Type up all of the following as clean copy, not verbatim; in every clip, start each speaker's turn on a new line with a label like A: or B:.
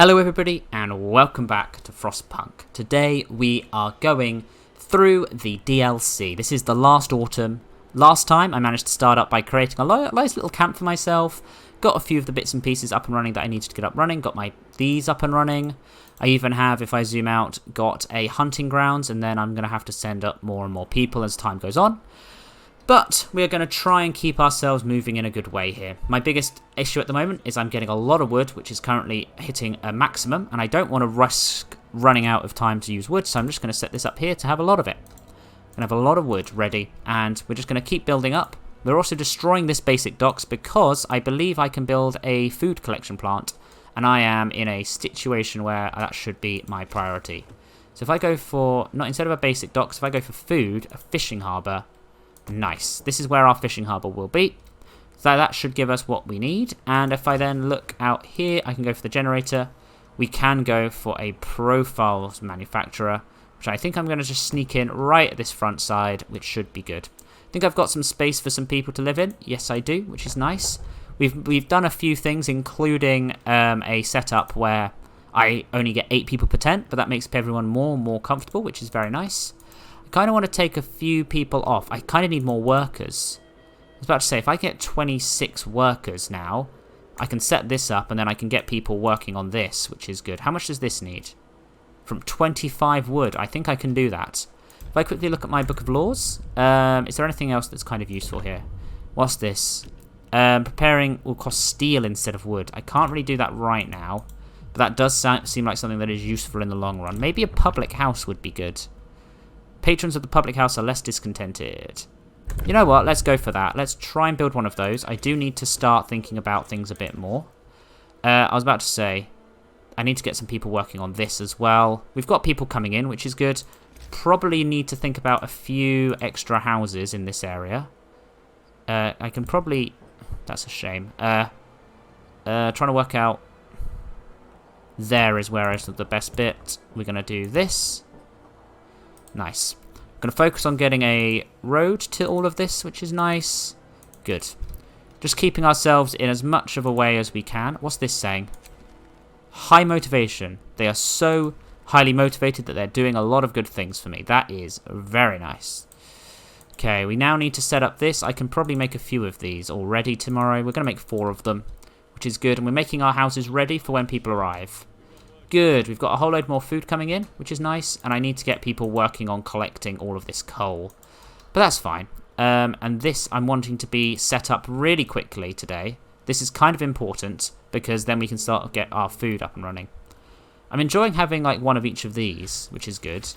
A: Hello everybody and welcome back to Frostpunk. Today we are going through the DLC. This is the last autumn. Last time I managed to start up by creating a nice little camp for myself. Got a few of the bits and pieces up and running that I needed to get up running. Got these up and running. I even have, if I zoom out, got a hunting grounds, and then I'm going to have to send up more and more people as time goes on. But we are going to try and keep ourselves moving in a good way here. My biggest issue at the moment is I'm getting a lot of wood, which is currently hitting a maximum, and I don't want to risk running out of time to use wood, so I'm just going to set this up here to have a lot of it. I'm going to have a lot of wood ready, and we're just going to keep building up. We're also destroying this basic docks because I believe I can build a food collection plant, and I am in a situation where that should be my priority. So if I go for, instead of a basic docks, if I go for food, a fishing harbour. Nice. This is where our fishing harbour will be. So that should give us what we need. And if I then look out here, I can go for the generator. We can go for a profiles manufacturer, which I think I'm going to just sneak in right at this front side, which should be good. I think I've got some space for some people to live in. Yes, I do, which is nice. We've done a few things, including a setup where I only get 8 people per tent, but that makes everyone more and more comfortable, which is very nice. Kind of want to take a few people off. I kind of need more workers. I was about to say, if I get 26 workers now, I can set this up and then I can get people working on this, which is good. How much does this need? From 25 wood. I think I can do that. If I quickly look at my book of laws, is there anything else that's kind of useful here? What's this? Preparing will cost steel instead of wood. I can't really do that right now, but that does seem like something that is useful in the long run. Maybe a public house would be good. Patrons of the public house are less discontented. You know what? Let's go for that. Let's try and build one of those. I do need to start thinking about things a bit more. I was about to say, I need to get some people working on this as well. We've got people coming in, which is good. Probably need to think about a few extra houses in this area. I can probably... That's a shame. Trying to work out... There is where is the best bit. We're going to do this. Nice. I'm going to focus on getting a road to all of this, which is nice. Good. Just keeping ourselves in as much of a way as we can. What's this saying? High motivation. They are so highly motivated that they're doing a lot of good things for me. That is very nice. Okay, we now need to set up this. I can probably make a few of these already tomorrow. We're going to make 4 of them, which is good. And we're making our houses ready for when people arrive. Good, we've got a whole load more food coming in, which is nice, and I need to get people working on collecting all of this coal. But that's fine. And this I'm wanting to be set up really quickly today. This is kind of important, because then we can start to get our food up and running. I'm enjoying having like one of each of these, which is good.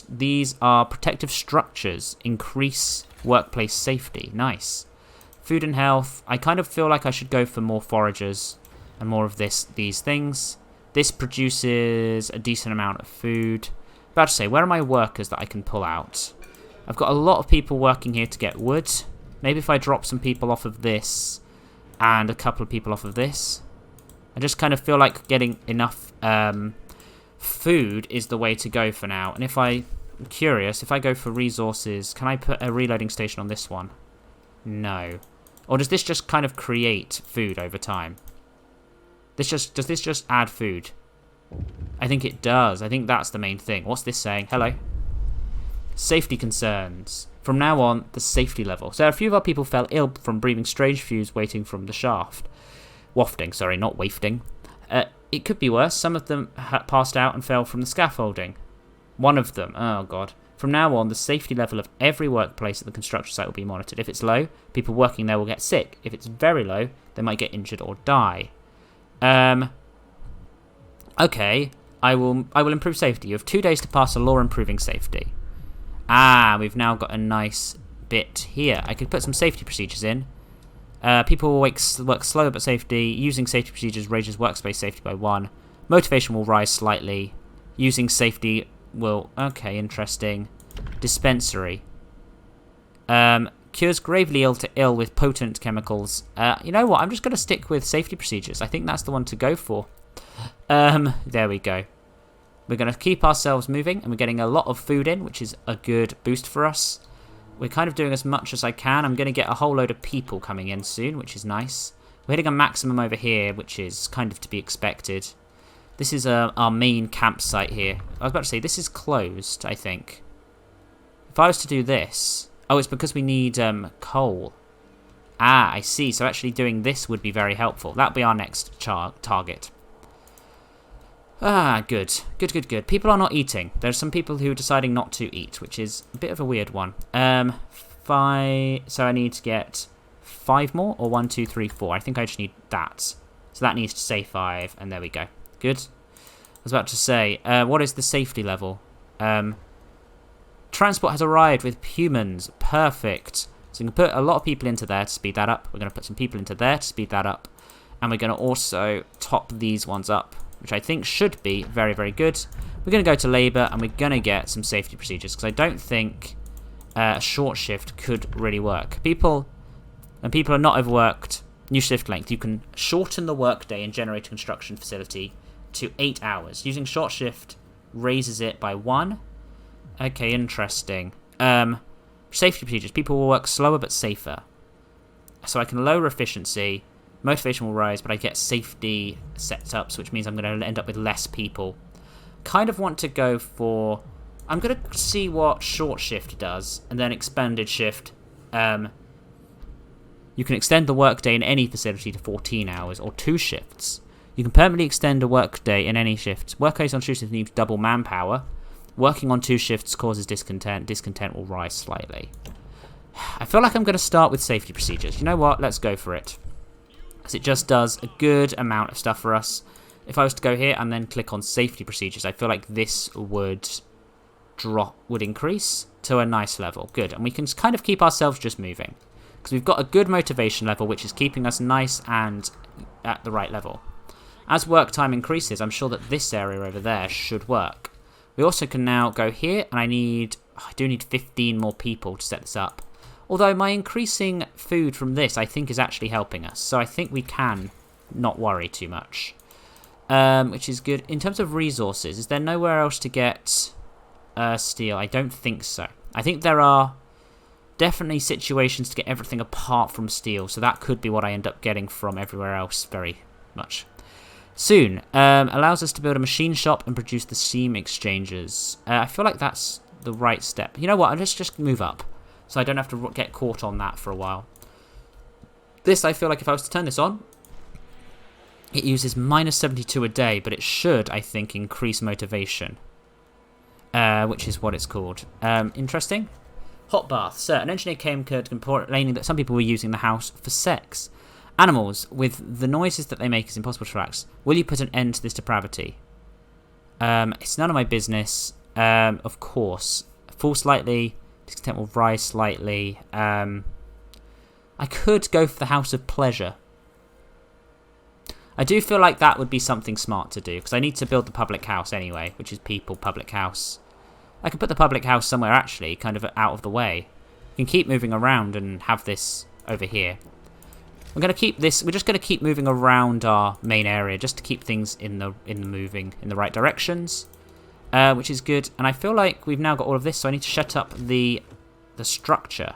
A: These are protective structures, increase workplace safety. Nice. Food and health. I kind of feel like I should go for more foragers and more of these things. This produces a decent amount of food. About to say, where are my workers that I can pull out? I've got a lot of people working here to get wood. Maybe if I drop some people off of this and a couple of people off of this. I just kind of feel like getting enough food is the way to go for now. And I'm curious, if I go for resources, can I put a reloading station on this one? No. Or does this just kind of create food over time? Does this just add food? I think it does. I think that's the main thing. What's this saying? Hello. Safety concerns. From now on, the safety level. So a few of our people fell ill from breathing strange fumes waiting from the shaft. Wafting, sorry, not wafting. It could be worse. Some of them passed out and fell from the scaffolding. One of them. Oh, God. From now on, the safety level of every workplace at the construction site will be monitored. If it's low, people working there will get sick. If it's very low, they might get injured or die. Okay, I will improve safety. You have 2 days to pass a law improving safety. We've now got a nice bit here. I could put some safety procedures in. People will work slower but safety. Using safety procedures raises workspace safety by 1. Motivation will rise slightly. Using safety will... Okay, interesting. Dispensary. Cures gravely ill with potent chemicals. You know what? I'm just going to stick with safety procedures. I think that's the one to go for. There we go. We're going to keep ourselves moving, and we're getting a lot of food in, which is a good boost for us. We're kind of doing as much as I can. I'm going to get a whole load of people coming in soon, which is nice. We're hitting a maximum over here, which is kind of to be expected. This is our main campsite here. I was about to say, this is closed, I think. If I was to do this... Oh, it's because we need coal. Ah, I see. So actually doing this would be very helpful. That would be our next target. Ah, good. Good, good, good. People are not eating. There's some people who are deciding not to eat, which is a bit of a weird one. So I need to get 5 more, or 1, 2, 3, 4. I think I just need that. So that needs to say 5, and there we go. Good. I was about to say, what is the safety level? Transport has arrived with humans. Perfect. So we can put a lot of people into there to speed that up. We're going to put some people into there to speed that up. And we're going to also top these ones up, which I think should be very, very good. We're going to go to labour, and we're going to get some safety procedures, because I don't think a short shift could really work. When people are not overworked, new shift length, you can shorten the workday and generate a construction facility to 8 hours. Using short shift raises it by 1. Okay, interesting. Safety procedures. People will work slower but safer. So I can lower efficiency. Motivation will rise, but I get safety setups, which means I'm going to end up with less people. Kind of want to go for... I'm going to see what short shift does, and then expanded shift. You can extend the workday in any facility to 14 hours, or 2 shifts. You can permanently extend a workday in any shift. Workdays on shifts need double manpower. Working on 2 shifts causes discontent. Discontent will rise slightly. I feel like I'm going to start with safety procedures. You know what? Let's go for it. Because it just does a good amount of stuff for us. If I was to go here and then click on safety procedures, I feel like this would increase to a nice level. Good. And we can kind of keep ourselves just moving. Because we've got a good motivation level, which is keeping us nice and at the right level. As work time increases, I'm sure that this area over there should work. We also can now go here, and I do need 15 more people to set this up. Although my increasing food from this, I think, is actually helping us. So I think we can not worry too much. Which is good. In terms of resources, is there nowhere else to get steel? I don't think so. I think there are definitely situations to get everything apart from steel. So that could be what I end up getting from everywhere else very much. Soon. Allows us to build a machine shop and produce the seam exchanges. I feel like that's the right step. You know what? Let's just move up. So I don't have to get caught on that for a while. This, I feel like if I was to turn this on, it uses minus 72 a day, but it should, I think, increase motivation. Which is what it's called. Interesting. Hot bath. Sir, an engineer came complaining that some people were using the house for sex. Animals, with the noises that they make, is impossible to relax. Will you put an end to this depravity? It's none of my business. Of course. Fall slightly. Discontent will rise slightly. I could go for the House of Pleasure. I do feel like that would be something smart to do, because I need to build the public house anyway, which is people, public house. I could put the public house somewhere actually, kind of out of the way. You can keep moving around and have this over here. We're going to keep this. We're just going to keep moving around our main area just to keep things in the moving in the right directions, which is good. And I feel like we've now got all of this, so I need to shut up the structure.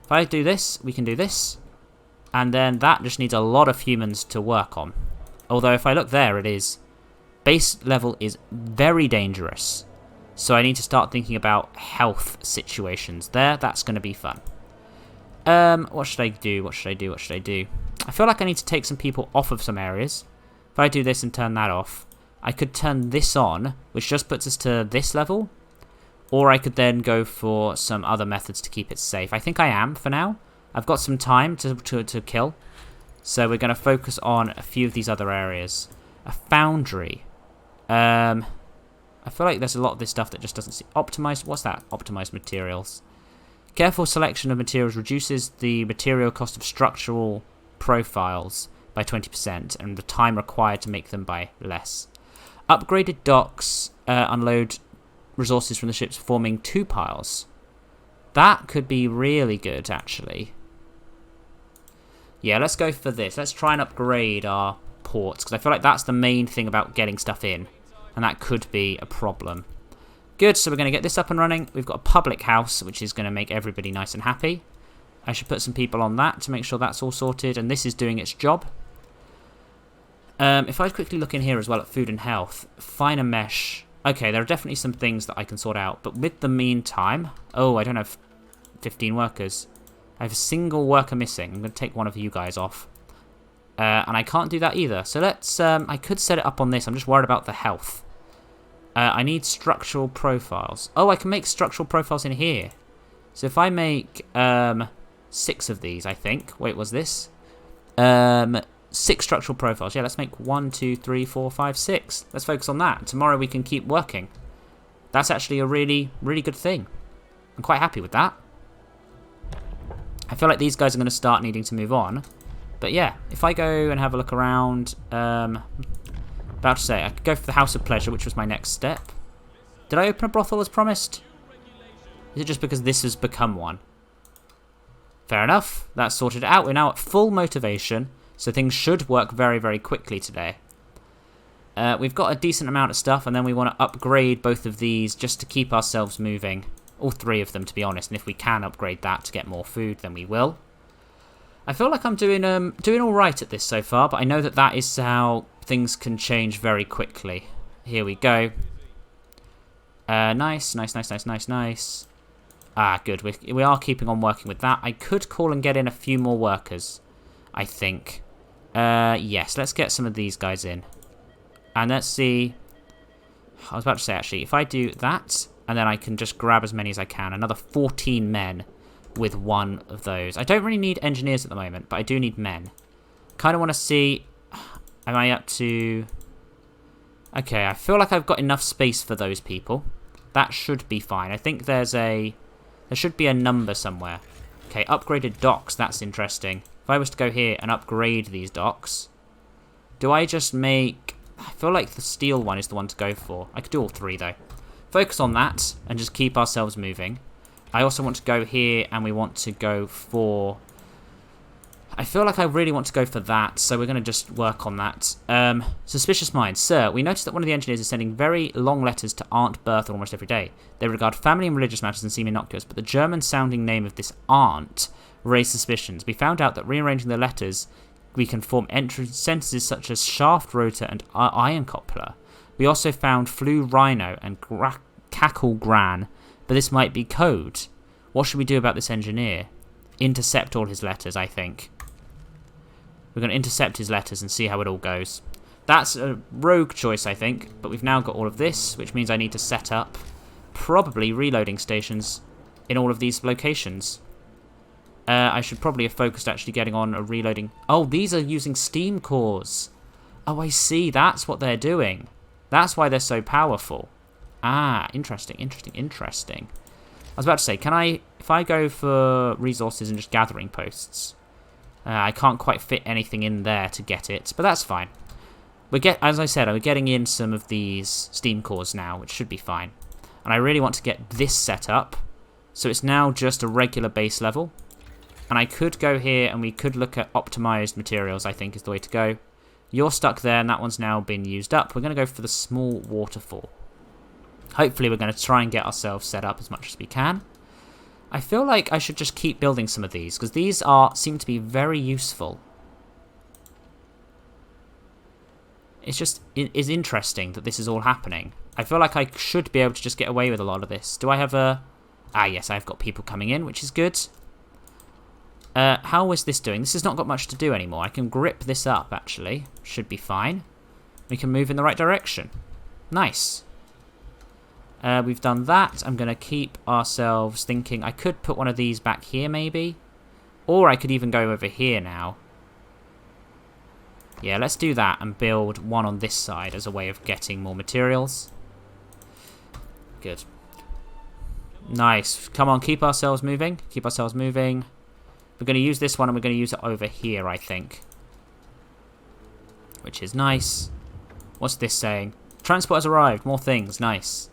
A: If I do this, we can do this, and then that just needs a lot of humans to work on. Although if I look there, it is base level is very dangerous, so I need to start thinking about health situations there. That's going to be fun. What should I do? What should I do? What should I do? I feel like I need to take some people off of some areas. If I do this and turn that off, I could turn this on, which just puts us to this level. Or I could then go for some other methods to keep it safe. I think I am for now. I've got some time to kill. So we're going to focus on a few of these other areas. A foundry. I feel like there's a lot of this stuff that just doesn't seem optimized. What's that? Optimized materials. Careful selection of materials reduces the material cost of structural profiles by 20% and the time required to make them by less. Upgraded docks unload resources from the ships, forming 2 piles. That could be really good, actually. Yeah, let's go for this. Let's try and upgrade our ports, because I feel like that's the main thing about getting stuff in, and that could be a problem. Good, so we're going to get this up and running. We've got a public house, which is going to make everybody nice and happy. I should put some people on that to make sure that's all sorted, and this is doing its job. If I quickly look in here as well at food and health, finer mesh. Okay, there are definitely some things that I can sort out, but with the meantime... Oh, I don't have 15 workers. I have a single worker missing. I'm going to take one of you guys off. And I can't do that either. So let's... I could set it up on this. I'm just worried about the health. I need structural profiles. Oh, I can make structural profiles in here. So if I make 6 of these, I think. Wait, was this? 6 structural profiles. Yeah, let's make 1, 2, 3, 4, 5, 6. Let's focus on that. Tomorrow we can keep working. That's actually a really, really good thing. I'm quite happy with that. I feel like these guys are going to start needing to move on. But yeah, if I go and have a look around... about to say, I could go for the House of Pleasure, which was my next step. Did I open a brothel as promised? Is it just because this has become one? Fair enough. That's sorted out. We're now at full motivation. So things should work very, very quickly today. We've got a decent amount of stuff, and then we want to upgrade both of these just to keep ourselves moving. All 3 of them, to be honest. And if we can upgrade that to get more food, then we will. I feel like I'm doing all right at this so far, but I know that that is how things can change very quickly. Here we go. Nice. Ah, good. We are keeping on working with that. I could call and get in a few more workers, I think. Yes, let's get some of these guys in. And let's see... I was about to say, actually, if I do that, and then I can just grab as many as I can. Another 14 men with one of those. I don't really need engineers at the moment, but I do need men. Kind of want to see... Am I up to... Okay, I feel like I've got enough space for those people. That should be fine. I think there should be a number somewhere. Okay, upgraded docks. That's interesting. If I was to go here and upgrade these docks, do I just make... I feel like the steel one is the one to go for. I could do all 3, though. Focus on that and just keep ourselves moving. I also want to go here and we want to go for... I feel like I really want to go for that, so we're going to just work on that. Suspicious Minds. Sir, we noticed that one of the engineers is sending very long letters to Aunt Bertha almost every day. They regard family and religious matters and seem innocuous, but the German-sounding name of this aunt raised suspicions. We found out that rearranging the letters, we can form sentences such as shaft rotor and iron coupler. We also found flu rhino and cackle gran, but this might be code. What should we do about this engineer? Intercept all his letters, I think. We're going to intercept his letters and see how it all goes. That's a rogue choice, I think, but we've now got all of this, which means I need to set up probably reloading stations in all of these locations. I should probably have focused actually getting on a reloading... Oh, these are using steam cores. Oh, I see. That's what they're doing. That's why they're so powerful. Ah, interesting. I was about to say, can I... If I go for resources and just gathering posts... I can't quite fit anything in there to get it, but that's fine. As I said, I'm getting in some of these steam cores now, which should be fine. And I really want to get this set up, so it's now just a regular base level. And I could go here and we could look at optimized materials, I think is the way to go. You're stuck there and that one's now been used up. We're going to go for the small waterfall. Hopefully we're going to try and get ourselves set up as much as we can. I feel like I should just keep building some of these, because these seem to be very useful. It is interesting that this is all happening. I feel like I should be able to just get away with a lot of this. Do I have a... Ah, yes, I've got people coming in, which is good. How is this doing? This has not got much to do anymore. I can grip this up, actually. Should be fine. We can move in the right direction. Nice. We've done that. I'm going to keep ourselves thinking. I could put one of these back here, maybe. Or I could even go over here now. Yeah, let's do that and build one on this side as a way of getting more materials. Good. Nice. Come on, keep ourselves moving. Keep ourselves moving. We're going to use this one and we're going to use it over here, I think. Which is nice. What's this saying? Transport has arrived. More things. Nice.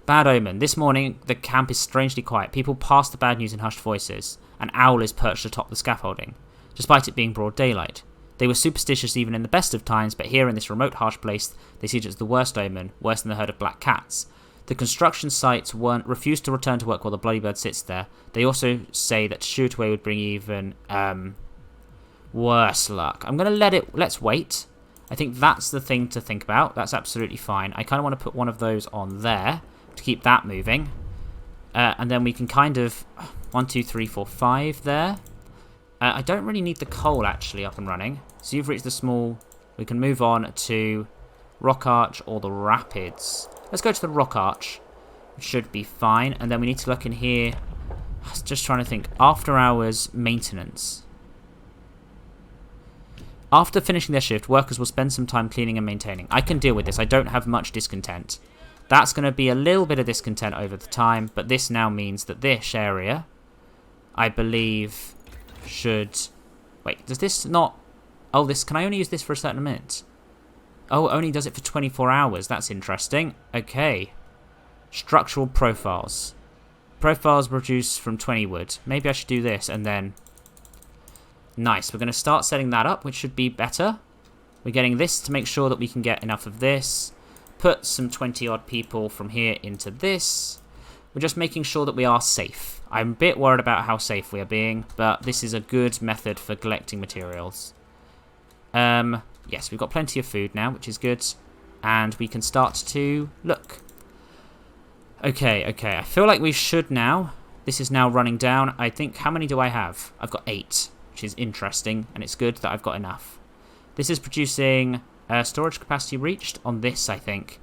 A: Bad omen. This morning, the camp is strangely quiet. People pass the bad news in hushed voices. An owl is perched atop the scaffolding, despite it being broad daylight. They were superstitious even in the best of times, but here in this remote, harsh place, they see it as the worst omen, worse than the herd of black cats. The construction sites refused to return to work while the bloody bird sits there. They also say that to shoot away would bring even worse luck. I'm going to let's wait. I think that's the thing to think about. That's absolutely fine. I kind of want to put one of those on there to keep that moving. And then we can kind of 1, 2, 3, 4, 5 there. I don't really need the coal actually up and running. So you've reached the small... We can move on to Rock Arch or the Rapids. Let's go to the Rock Arch. It should be fine. And then we need to look in here. I was just trying to think. After hours maintenance. After finishing their shift, workers will spend some time cleaning and maintaining. I can deal with this. I don't have much discontent. That's going to be a little bit of discontent over the time. But this now means that this area, I believe, should... Wait, does this not... Oh, this can I only use this for a certain amount? Oh, it only does it for 24 hours. That's interesting. Okay. Structural profiles. Profiles produced from 20 wood. Maybe I should do this and then... Nice. We're going to start setting that up, which should be better. We're getting this to make sure that we can get enough of this. Put some 20-odd people from here into this. We're just making sure that we are safe. I'm a bit worried about how safe we are being, but this is a good method for collecting materials. Yes, we've got plenty of food now, which is good. And we can start to look. Okay. I feel like we should now. This is now running down. I think, how many do I have? I've got 8, which is interesting. And it's good that I've got enough. This is producing storage capacity reached on this, I think.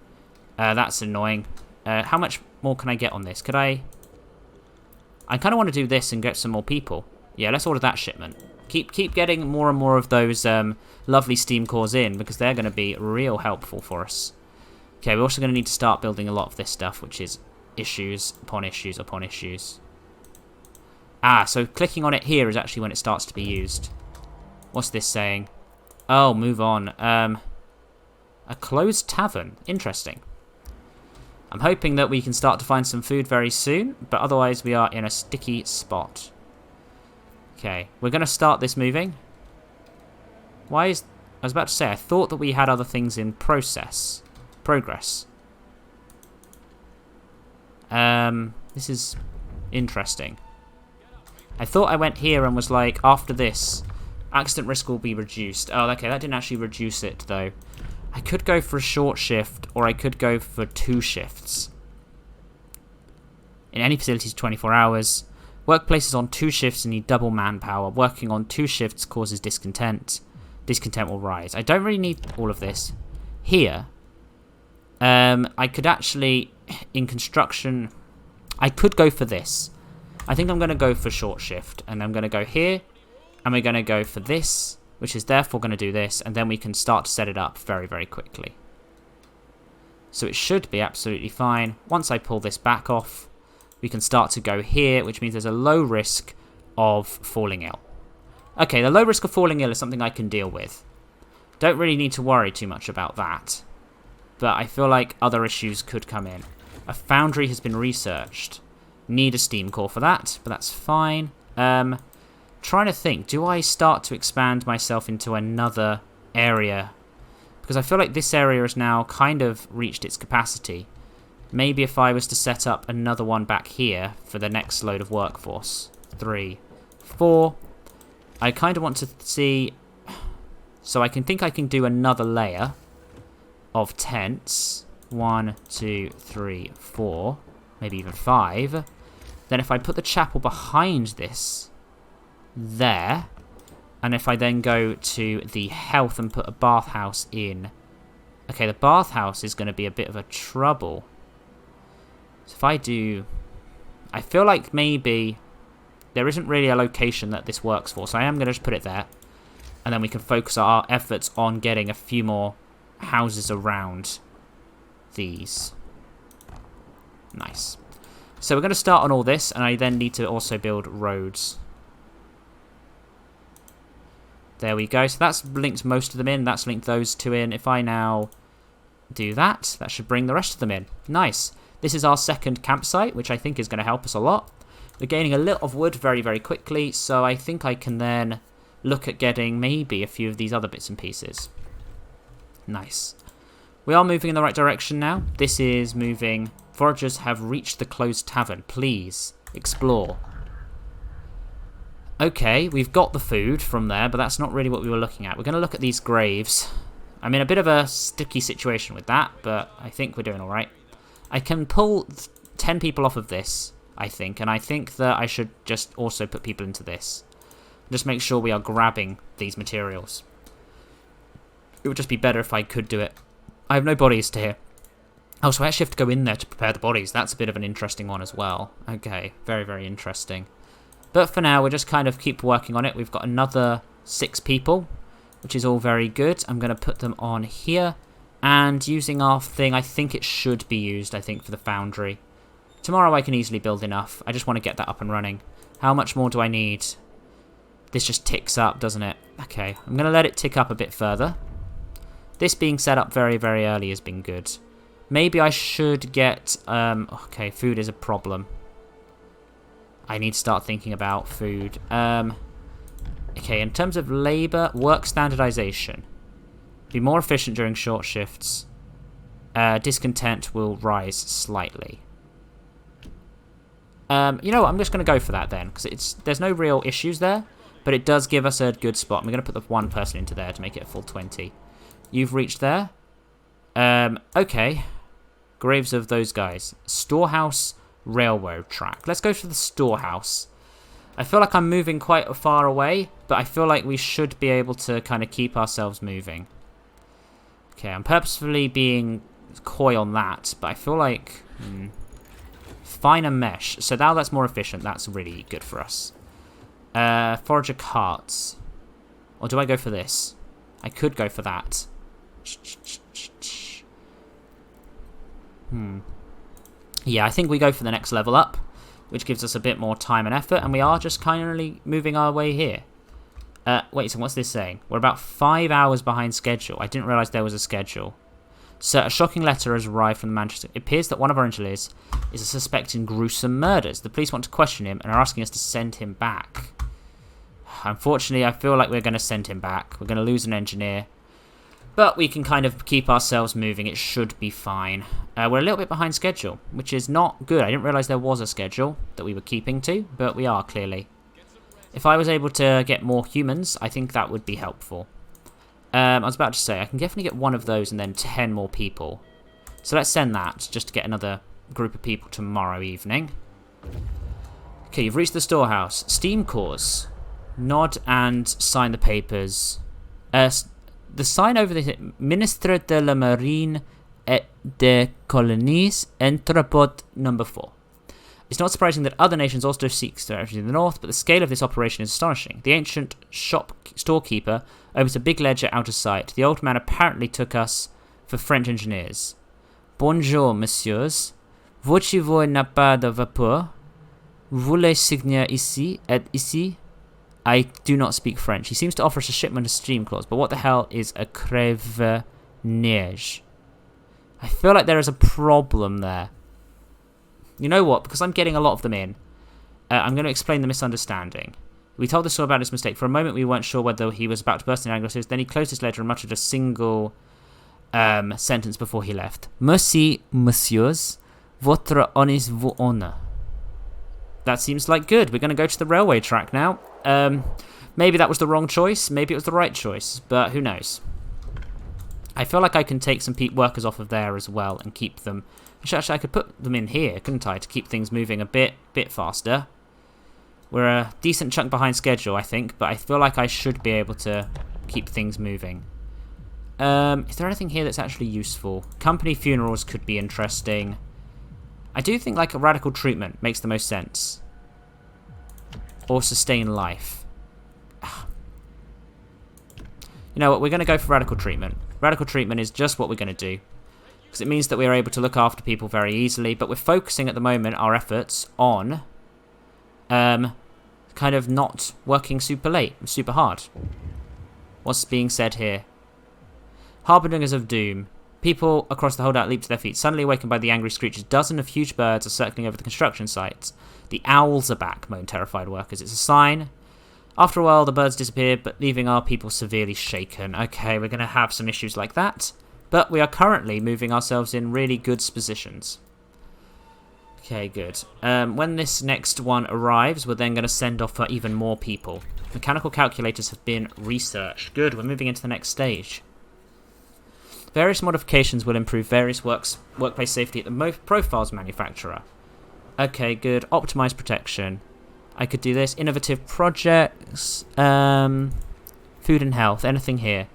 A: That's annoying. How much more can I get on this? Could I kind of want to do this and get some more people. Yeah, let's order that shipment. Keep getting more and more of those lovely steam cores in, because they're going to be real helpful for us. Okay, we're also going to need to start building a lot of this stuff, which is issues upon issues upon issues. Ah, so clicking on it here is actually when it starts to be used. What's this saying? Oh, move on. A closed tavern. Interesting. I'm hoping that we can start to find some food very soon, but otherwise we are in a sticky spot. Okay, we're going to start this moving. I was about to say, I thought that we had other things in progress. This is interesting. I thought I went here and was like, after this, accident risk will be reduced. Oh, okay, that didn't actually reduce it, though. I could go for a short shift, or I could go for 2 shifts. In any facilities, 24 hours. Workplaces on 2 shifts need double manpower. Working on 2 shifts causes discontent. Discontent will rise. I don't really need all of this. Here, I could actually, in construction, I could go for this. I think I'm going to go for short shift. And I'm going to go here. And we're going to go for this, which is therefore going to do this. And then we can start to set it up very, very quickly. So it should be absolutely fine. Once I pull this back off, we can start to go here, which means there's a low risk of falling ill. Okay, the low risk of falling ill is something I can deal with. Don't really need to worry too much about that. But I feel like other issues could come in. A foundry has been researched. Need a steam core for that, but that's fine. Trying to think, do I start to expand myself into another area? Because I feel like this area has now kind of reached its capacity. Maybe if I was to set up another one back here for the next load of workforce. 3, 4. I kind of want to see... So I think I can do another layer of tents. 1, 2, 3, 4. Maybe even 5. Then if I put the chapel behind this... There. And if I then go to the health and put a bathhouse in... Okay, the bathhouse is going to be a bit of a trouble. So if I do... I feel like maybe there isn't really a location that this works for. So I am going to just put it there. And then we can focus our efforts on getting a few more houses around these. Nice. So we're going to start on all this. And I then need to also build roads. There we go. So that's linked most of them in. That's linked those 2 in. If I now do that, that should bring the rest of them in. Nice. This is our second campsite, which I think is going to help us a lot. We're gaining a lot of wood very, very quickly, so I think I can then look at getting maybe a few of these other bits and pieces. Nice. We are moving in the right direction now. This is moving Foragers have reached the closed tavern. Please, explore. Okay, we've got the food from there, but that's not really what we were looking at. We're going to look at these graves. I'm in a bit of a sticky situation with that, but I think we're doing alright. I can pull 10 people off of this, I think, and I think that I should just also put people into this. Just make sure we are grabbing these materials. It would just be better if I could do it. I have no bodies to here. Oh, so I actually have to go in there to prepare the bodies. That's a bit of an interesting one as well. Okay, very, very interesting. But for now, we'll just kind of keep working on it. We've got another 6 people, which is all very good. I'm going to put them on here. And using our thing, I think it should be used, I think, for the foundry. Tomorrow I can easily build enough. I just want to get that up and running. How much more do I need? This just ticks up, doesn't it? Okay, I'm going to let it tick up a bit further. This being set up very, very early has been good. Maybe I should get... okay, food is a problem. I need to start thinking about food. Okay, in terms of labour, work standardization. Be more efficient during short shifts. Discontent will rise slightly. You know what, I'm just going to go for that then, because there's no real issues there, but it does give us a good spot. I'm going to put the one person into there to make it a full 20. You've reached there. Okay. Graves of those guys. Storehouse, railroad track. Let's go for the storehouse. I feel like I'm moving quite far away, but I feel like we should be able to kind of keep ourselves moving. Okay, I'm purposefully being coy on that, but I feel like... finer mesh. So now that's more efficient. That's really good for us. Forager carts. Or do I go for this? I could go for that. Yeah, I think we go for the next level up, which gives us a bit more time and effort, and we are just kindly moving our way here. Wait, so what's this saying? We're about 5 hours behind schedule. I didn't realise there was a schedule. So, a shocking letter has arrived from the Manchester. It appears that one of our engineers is a suspect in gruesome murders. The police want to question him and are asking us to send him back. Unfortunately, I feel like we're going to send him back. We're going to lose an engineer. But we can kind of keep ourselves moving. It should be fine. We're a little bit behind schedule, which is not good. I didn't realise there was a schedule that we were keeping to, but we are clearly. If I was able to get more humans, I think that would be helpful. I was about to say, I can definitely get one of those and then 10 more people. So let's send that, just to get another group of people tomorrow evening. Okay, you've reached the storehouse. Steam cores. Nod and sign the papers. The sign over the Ministre de la Marine et des Colonies, Entrepot number 4. It's not surprising that other nations also seek territory in the north, but the scale of this operation is astonishing. The ancient storekeeper opens a big ledger out of sight. The old man apparently took us for French engineers. Bonjour, messieurs. Voulez-vous n'a pas de vapeur? Voulez signer ici et ici? I do not speak French. He seems to offer us a shipment of steam claws, but what the hell is a crève neige? I feel like there is a problem there. You know what? Because I'm getting a lot of them in, I'm going to explain the misunderstanding. We told the story about his mistake. For a moment, we weren't sure whether he was about to burst into anger. Then he closed his ledger and muttered a single sentence before he left. Merci, messieurs. Votre honneur vous honneur. That seems like good. We're going to go to the railway track now. Maybe that was the wrong choice. Maybe it was the right choice. But who knows? I feel like I can take some workers off of there as well and keep them. Actually, I could put them in here, couldn't I, to keep things moving a bit faster. We're a decent chunk behind schedule, I think, but I feel like I should be able to keep things moving. Is there anything here that's actually useful? Company funerals could be interesting. I do think like a radical treatment makes the most sense. Or sustain life. You know what, we're going to go for radical treatment. Radical treatment is just what we're going to do. Because it means that we are able to look after people very easily. But we're focusing at the moment our efforts on kind of not working super hard. What's being said here? Harbingers of doom. People across the holdout leap to their feet, suddenly awakened by the angry screeches. Dozens of huge birds are circling over the construction sites. The owls are back, moan terrified workers. It's a sign. After a while, the birds disappear, but leaving our people severely shaken. Okay, we're going to have some issues like that. But we are currently moving ourselves in really good positions. Okay, good. When this next one arrives, we're then going to send off for even more people. Mechanical calculators have been researched. Good, we're moving into the next stage. Various modifications will improve various workplace safety at the profiles manufacturer. Okay, good. Optimized protection. I could do this. Innovative projects. Food and health. Anything here.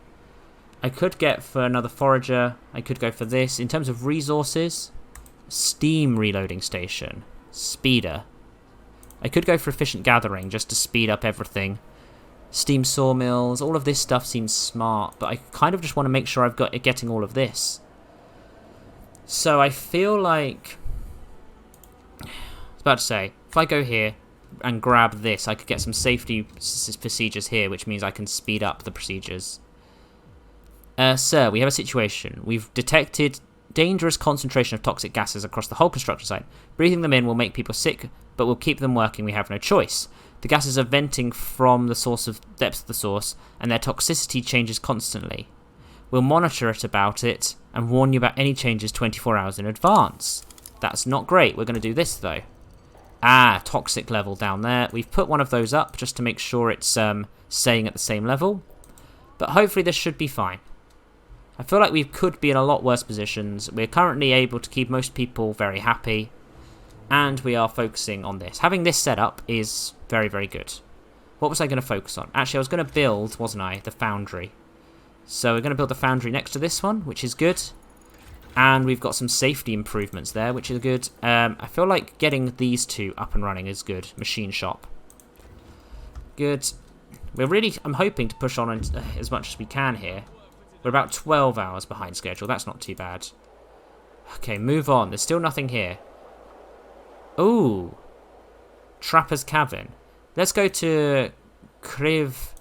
A: I could get for another forager. I could go for this. In terms of resources, steam reloading station. Speeder. I could go for efficient gathering just to speed up everything. Steam sawmills. All of this stuff seems smart, but I kind of just want to make sure I've got getting all of this. So I feel like... I was about to say, if I go here and grab this, I could get some safety procedures here, which means I can speed up the procedures. Sir, we have a situation. We've detected dangerous concentration of toxic gases across the whole construction site. Breathing them in will make people sick, but will keep them working. We have no choice. The gases are venting from the depths of the source, and their toxicity changes constantly. We'll monitor it and warn you about any changes 24 hours in advance. That's not great. We're going to do this, though. Toxic level down there. We've put one of those up just to make sure it's staying at the same level. But hopefully this should be fine. I feel like we could be in a lot worse positions. We're currently able to keep most people very happy. And we are focusing on this. Having this set up is very, very good. What was I going to focus on? Actually, I was going to build, wasn't I, the foundry. So we're going to build the foundry next to this one, which is good. And we've got some safety improvements there, which is good. I feel like getting these two up and running is good. Machine shop. Good. I'm hoping to push on as much as we can here. We're about 12 hours behind schedule. That's not too bad. Okay, move on. There's still nothing here. Ooh. Trapper's Cavern. Let's go to Kriv.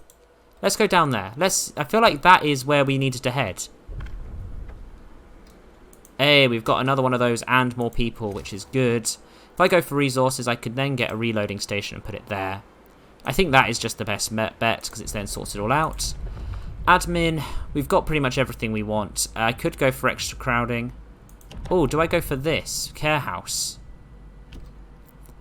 A: Let's go down there. I feel like that is where we needed to head. Hey, we've got another one of those and more people, which is good. If I go for resources, I could then get a reloading station and put it there. I think that is just the best bet because it's then sorted all out. Admin, we've got pretty much everything we want. I could go for extra crowding. Oh, do I go for this? Care house.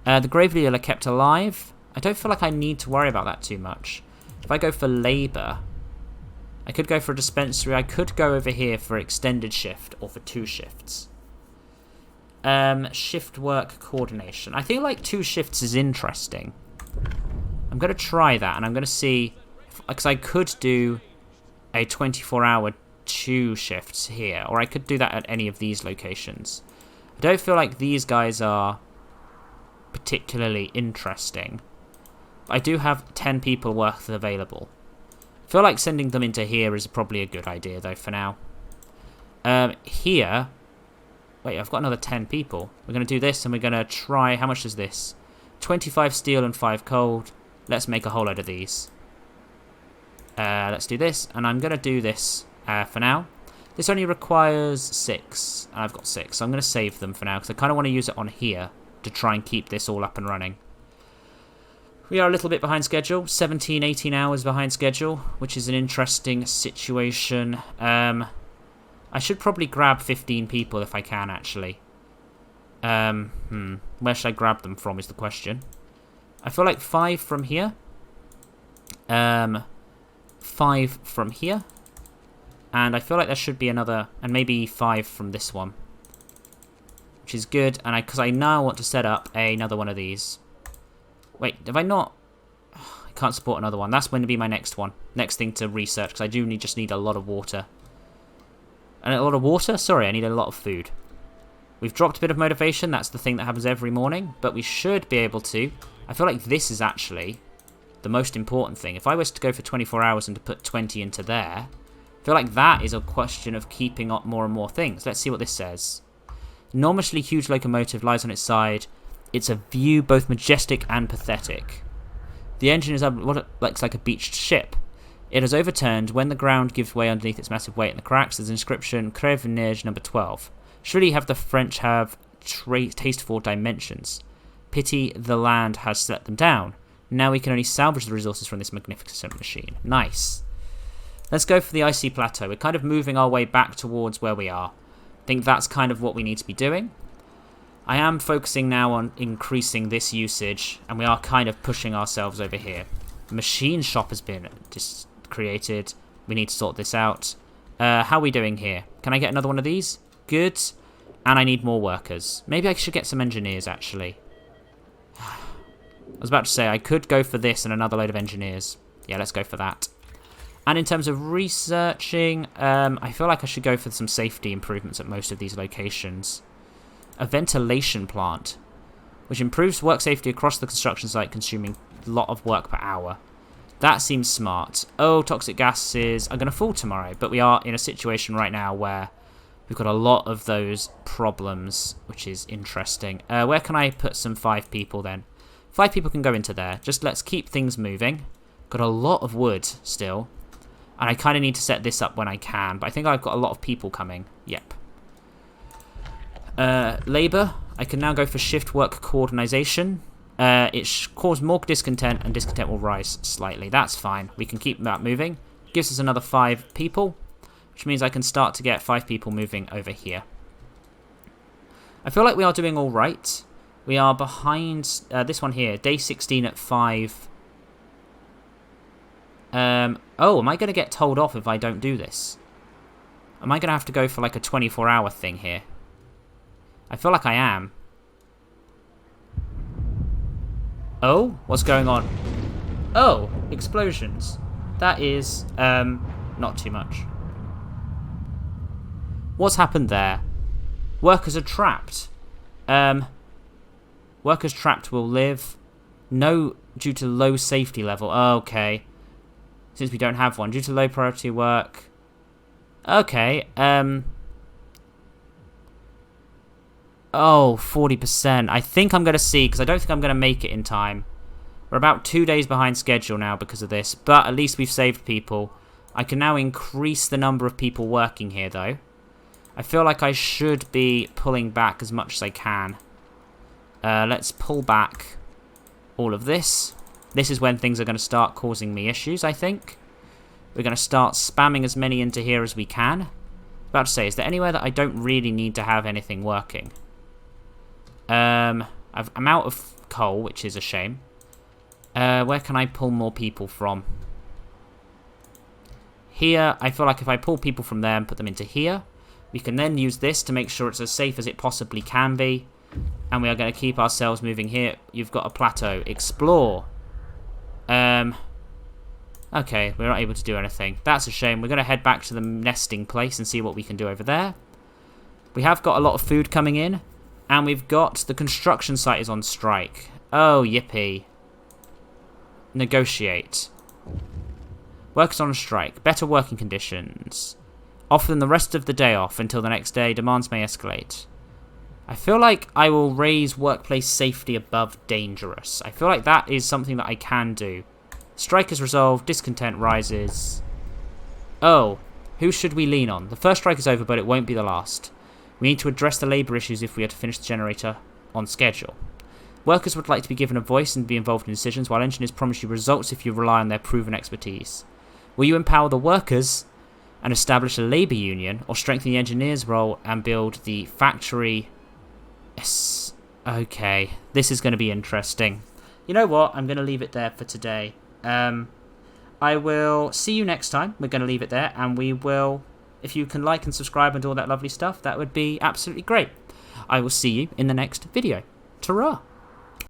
A: The gravely ill are kept alive. I don't feel like I need to worry about that too much. If I go for labour, I could go for a dispensary. I could go over here for extended shift or for 2 shifts. Shift work coordination. I feel like 2 shifts is interesting. I'm going to try that and I'm going to see, because I could do a 24-hour 2 shifts here, or I could do that at any of these locations. I don't feel like these guys are particularly interesting. But I do have 10 people worth available. I feel like sending them into here is probably a good idea, though, for now. Here... Wait, I've got another 10 people. We're going to do this, and we're going to try... How much is this? 25 steel and 5 cold. Let's make a whole load of these. Let's do this, and I'm going to do this for now. This only requires 6, and I've got 6, so I'm going to save them for now, because I kind of want to use it on here to try and keep this all up and running. We are a little bit behind schedule, 17, 18 hours behind schedule, which is an interesting situation. I should probably grab 15 people if I can, actually. Where should I grab them from is the question. I feel like 5 from here. 5 from here. And I feel like there should be another, and maybe 5 from this one. Which is good, and because I now want to set up another one of these. Wait, have I not? I can't support another one. That's going to be my next one. Next thing to research, because I do just need a lot of water. And a lot of water? Sorry, I need a lot of food. We've dropped a bit of motivation. That's the thing that happens every morning. But we should be able to. I feel like this is actually the most important thing. If I was to go for 24 hours and to put 20 into there, I feel like that is a question of keeping up more and more things. Let's see what this says. Enormously huge locomotive lies on its side. It's a view both majestic and pathetic. The engine is what looks like a beached ship. It has overturned when the ground gives way underneath its massive weight in the cracks. There's an inscription, Crève Neige number 12. Surely have the French have tasteful dimensions. Pity the land has let them down. Now we can only salvage the resources from this magnificent machine. Nice. Let's go for the icy plateau. We're kind of moving our way back towards where we are. I think that's kind of what we need to be doing. I am focusing now on increasing this usage, and we are kind of pushing ourselves over here. The machine shop has been just created. We need to sort this out. How are we doing here? Can I get another one of these? Good. And I need more workers. Maybe I should get some engineers, actually. I was about to say, I could go for this and another load of engineers. Yeah, let's go for that. And in terms of researching, I feel like I should go for some safety improvements at most of these locations. A ventilation plant, which improves work safety across the construction site, consuming a lot of work per hour. That seems smart. Oh, toxic gases are going to fall tomorrow, but we are in a situation right now where we've got a lot of those problems, which is interesting. Where can I put some 5 people then? 5 people can go into there. Just let's keep things moving. Got a lot of wood still. And I kind of need to set this up when I can, but I think I've got a lot of people coming. Yep. Labour. I can now go for shift work coordination. It causes more discontent, and discontent will rise slightly. That's fine. We can keep that moving. Gives us another 5 people, which means I can start to get 5 people moving over here. I feel like we are doing all right. We are behind this one here. Day 16 at 5. Oh, am I going to get told off if I don't do this? Am I going to have to go for like a 24-hour thing here? I feel like I am. Oh, what's going on? Oh, explosions. That is, not too much. What's happened there? Workers are trapped. Workers trapped will live. No, due to low safety level. Oh, okay. Since we don't have one. Due to low priority work. Okay, oh, 40%. I think I'm going to see, because I don't think I'm going to make it in time. We're about 2 days behind schedule now because of this, but at least we've saved people. I can now increase the number of people working here, though. I feel like I should be pulling back as much as I can. Let's pull back all of this. This is when things are going to start causing me issues, I think. We're going to start spamming as many into here as we can. About to say, is there anywhere that I don't really need to have anything working? I'm out of coal, which is a shame. Where can I pull more people from? Here, I feel like if I pull people from there and put them into here, we can then use this to make sure it's as safe as it possibly can be. And we are going to keep ourselves moving here. You've got a plateau. Explore. Okay, we're not able to do anything. That's a shame. We're going to head back to the nesting place and see what we can do over there. We have got a lot of food coming in. And we've got the construction site is on strike. Oh, yippee. Negotiate. Workers on strike. Better working conditions. Offer them the rest of the day off until the next day. Demands may escalate. I feel like I will raise workplace safety above dangerous. I feel like that is something that I can do. Strike is resolved. Discontent rises. Oh, who should we lean on? The first strike is over, but it won't be the last. We need to address the labour issues if we are to finish the generator on schedule. Workers would like to be given a voice and be involved in decisions, while engineers promise you results if you rely on their proven expertise. Will you empower the workers and establish a labour union, or strengthen the engineers' role and build the factory? Yes. Okay, this is going to be interesting. You know what? I'm going to leave it there for today. I will see you next time. We're going to leave it there, and we will... If you can like and subscribe and do all that lovely stuff, that would be absolutely great. I will see you in the next video. Ta-ra!